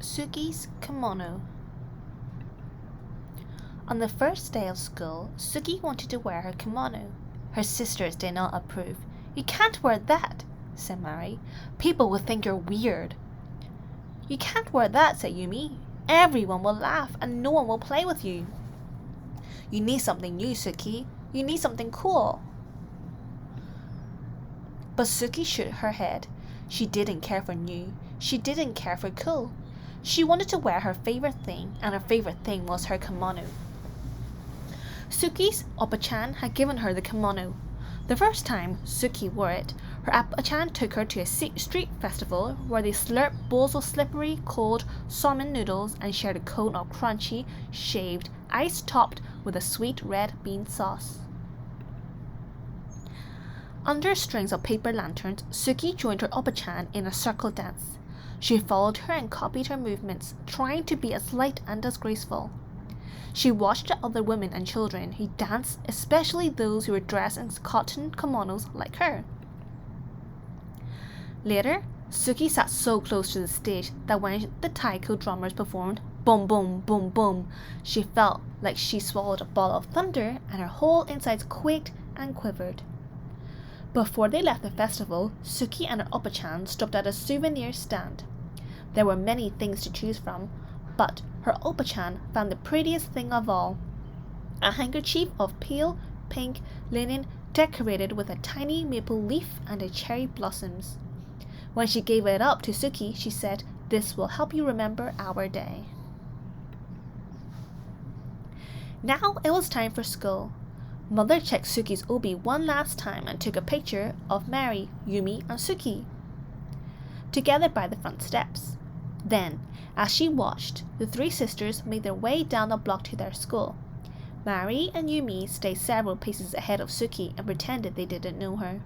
Suki's kimono. On the first day of school, Suki wanted to wear her kimono. Her sisters did not approve. "You can't wear that," said Mari. "People will think you're weird." "You can't wear that," said Yumi. "Everyone will laugh and no one will play with you." "You need something new, Suki. You need something cool." But Suki shook her head. She didn't care for new. She didn't care for cool. She wanted to wear her favorite thing, and her favorite thing was her kimono. Suki's oppa-chan had given her the kimono. The first time Suki wore it, her oppa-chan took her to a street festival where they slurped bowls of slippery, cold salmon noodles and shared a cone of crunchy, shaved ice topped with a sweet red bean sauce. Under strings of paper lanterns, Suki joined her oppa-chan in a circle dance. She followed her and copied her movements, trying to be as light and as graceful. She watched the other women and children who danced, especially those who were dressed in cotton kimonos like her. Later, Suki sat so close to the stage that when the taiko drummers performed boom boom boom boom, she felt like she swallowed a ball of thunder and her whole insides quaked and quivered. Before they left the festival, Suki and her oppa-chan stopped at a souvenir stand. There were many things to choose from, but her oppa-chan found the prettiest thing of all, a handkerchief of pale pink linen decorated with a tiny maple leaf and a cherry blossoms. When she gave it up to Suki, she said, "This will help you remember our day." Now it was time for school. Mother checked Suki's obi one last time and took a picture of Mari, Yumi, and Suki together by the front steps. Then, as she watched, the three sisters made their way down the block to their school. Mari and Yumi stayed several paces ahead of Suki and pretended they didn't know her.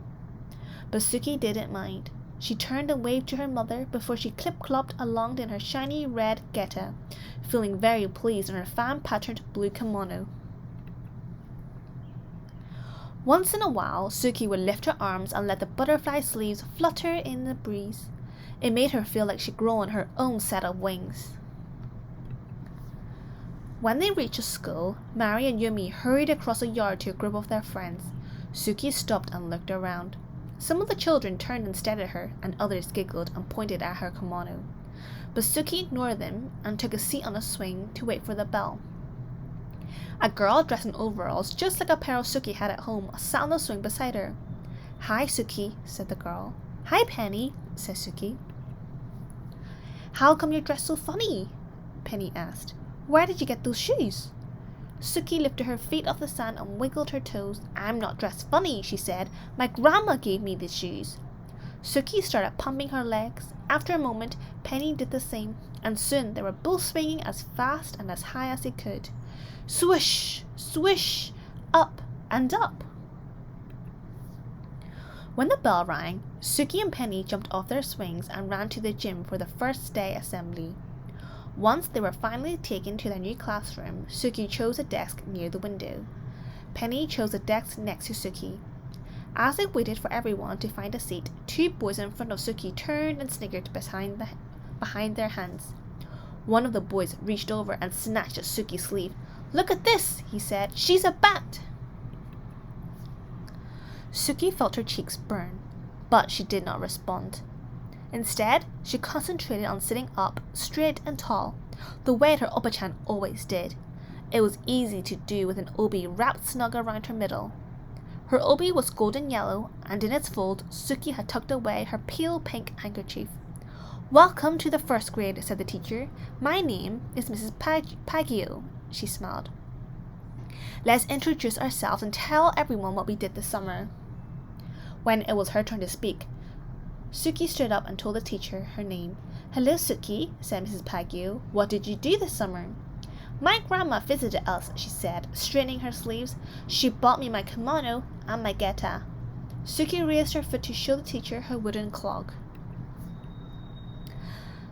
But Suki didn't mind. She turned and waved to her mother before she clip-clopped along in her shiny red geta, feeling very pleased in her fan-patterned blue kimono. Once in a while, Suki would lift her arms and let the butterfly sleeves flutter in the breeze. It made her feel like she'd grown her own set of wings. When they reached the school, Mari and Yumi hurried across the yard to a group of their friends. Suki stopped and looked around. Some of the children turned and stared at her, and others giggled and pointed at her kimono. But Suki ignored them and took a seat on a swing to wait for the bell. A girl dressed in overalls, just like a pair of Suki had at home, sat on the swing beside her. "Hi, Suki," said the girl. "Hi, Penny," said Suki. "How come you're dressed so funny?" Penny asked. "Where did you get those shoes?" Suki lifted her feet off the sand and wiggled her toes. "I'm not dressed funny," she said. "My grandma gave me these shoes." Suki started pumping her legs. After a moment, Penny did the same, and soon they were both swinging as fast and as high as they could. Swish, swish, up and up. When the bell rang, Suki and Penny jumped off their swings and ran to the gym for the first day assembly. Once they were finally taken to their new classroom, Suki chose a desk near the window. Penny chose a desk next to Suki. As they waited for everyone to find a seat, two boys in front of Suki turned and snickered behind their hands. One of the boys reached over and snatched at Suki's sleeve. "Look at this," he said. "She's a bat." Suki felt her cheeks burn, but she did not respond. Instead, she concentrated on sitting up, straight and tall, the way her oppa-chan always did. It was easy to do with an obi wrapped snug around her middle. Her obi was golden yellow, and in its fold, Suki had tucked away her pale pink handkerchief. "Welcome to the first grade," said the teacher. "My name is Mrs. Pagio," she smiled. "Let's introduce ourselves and tell everyone what we did this summer." When it was her turn to speak, Suki stood up and told the teacher her name. "Hello, Suki," said Mrs. Pagio. "What did you do this summer?" "My grandma visited us," she said, straightening her sleeves. "She bought me my kimono and my geta." Suki raised her foot to show the teacher her wooden clog.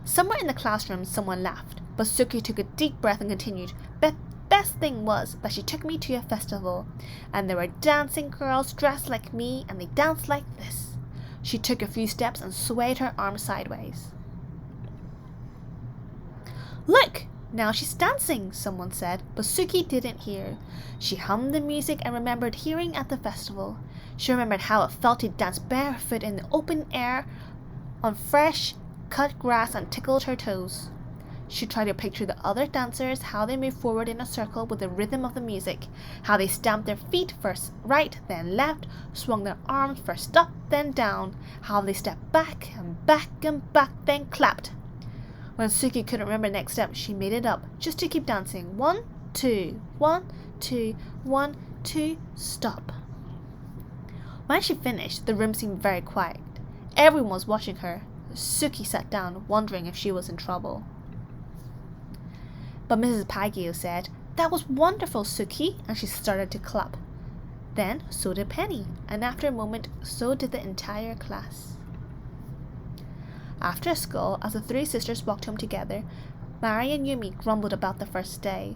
Somewhere in the classroom someone laughed, but Suki took a deep breath and continued. Best thing was that she took me to a festival, and there were dancing girls dressed like me, and they danced like this." She took a few steps and swayed her arms sideways. Look! Now she's dancing, someone said, but Suki didn't hear. She hummed the music and remembered hearing at the festival. She remembered how it felt to dance barefoot in the open air on fresh, cut grass and tickled her toes. She tried to picture the other dancers, how they moved forward in a circle with the rhythm of the music, how they stamped their feet first right, then left, swung their arms first up, then down, how they stepped back and back and back, then clapped. When Suki couldn't remember the next step, she made it up, just to keep dancing. 1, 2, 1, 2, 1, 2, stop. When she finished, the room seemed very quiet. Everyone was watching her. Suki sat down, wondering if she was in trouble. But Mrs. Pagio said, "That was wonderful, Suki," and she started to clap. Then so did Penny, and after a moment, so did the entire class. After school, as the three sisters walked home together, Mari and Yumi grumbled about the first day.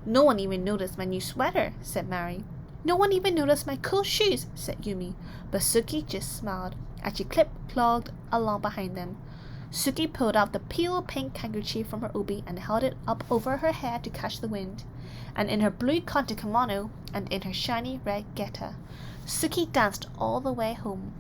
"No one even noticed my new sweater," said Mari. "No one even noticed my cool shoes," said Yumi, but Suki just smiled as she clip-clogged along behind them. Suki pulled out the pale pink handkerchief from her obi and held it up over her head to catch the wind. And in her blue cotton kimono and in her shiny red geta, Suki danced all the way home.